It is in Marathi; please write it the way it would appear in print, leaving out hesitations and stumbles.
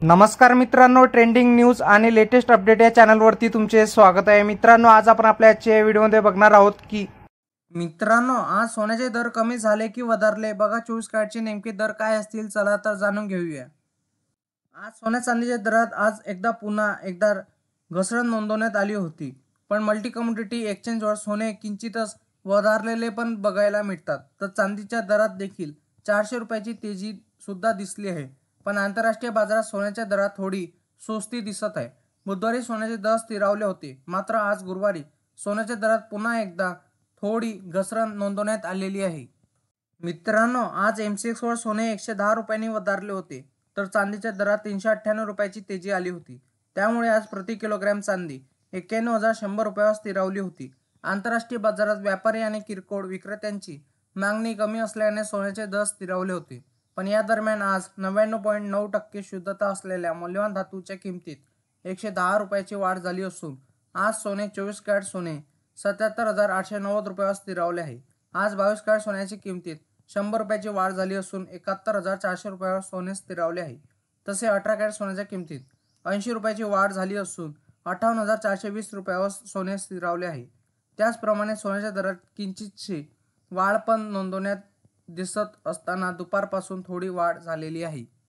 नमस्कार मित्रांनो, ट्रेंडिंग न्यूज आणि लेटेस्ट अपडेट या चॅनलवरती तुमचे स्वागत आहे। मित्रांनो, आज आपण आपल्या आजच्या व्हिडिओमध्ये बघणार आहोत की मित्रांनो, आज सोन्याचे दर कमी झाले की वधारले, बघा 24 कॅरेटचे नेमके दर काय असतील, चला तर जाणून घेऊया। आज सोन्या चांदीच्या दरात पुन्हा एकदा घसरण नोंदवण्यात आली होती, पण मल्टी कमोडिटी एक्सचेंजवर सोने किंचितच वधारलेले पण बघायला मिळतात। तर चांदीच्या दरात देखील 400 रुपयाची तेजी सुद्धा दिसली आहे, पण आंतरराष्ट्रीय बाजारात सोन्याच्या दरात थोडी सुस्ती दिसत आहे। बुधवारी सोन्याचे दर स्थिरावले होते, मात्र आज गुरुवारी सोन्याच्या दरात पुन्हा एकदा थोडी घसरण नोंदवण्यात आलेली आहे। मित्रांनो, आज MCX वर सोने 110 रुपयांनी वधारले होते, तर चांदीच्या दरात 398 रुपयाची तेजी आली होती। त्यामुळे आज प्रति किलोग्रॅम चांदी 91,100 रुपयावर स्थिरावली होती। आंतरराष्ट्रीय बाजारात व्यापारी आणि किरकोळ विक्रेत्यांची मागणी कमी असल्याने सोन्याचे दर स्थिरावले होते, पण या दरम्यान आज 99.9% शुद्धता असलेल्या मौल्यवान धातूच्या किमतीत 110 रुपयाची वाढ झाली असून आज सोने 24 कॅरेट सोने 77,890 रुपयावर स्थिरावले आहे। आज 22 कॅरेट सोन्याची किमतीत 100 रुपयाची वाढ झाली असून 71,400 रुपयावर सोने स्थिरावले आहे। तसे 18 कॅरेट सोन्याच्या किमतीत 80 रुपयाची वाढ झाली असून 58,420 रुपयावर सोने स्थिरावले आहे। त्याचप्रमाणे सोन्याच्या दरात किंचितशी वाढ पण नोंदवण्यात दिसत असताना दुपारपासून थोडी वाढ झालेली आहे।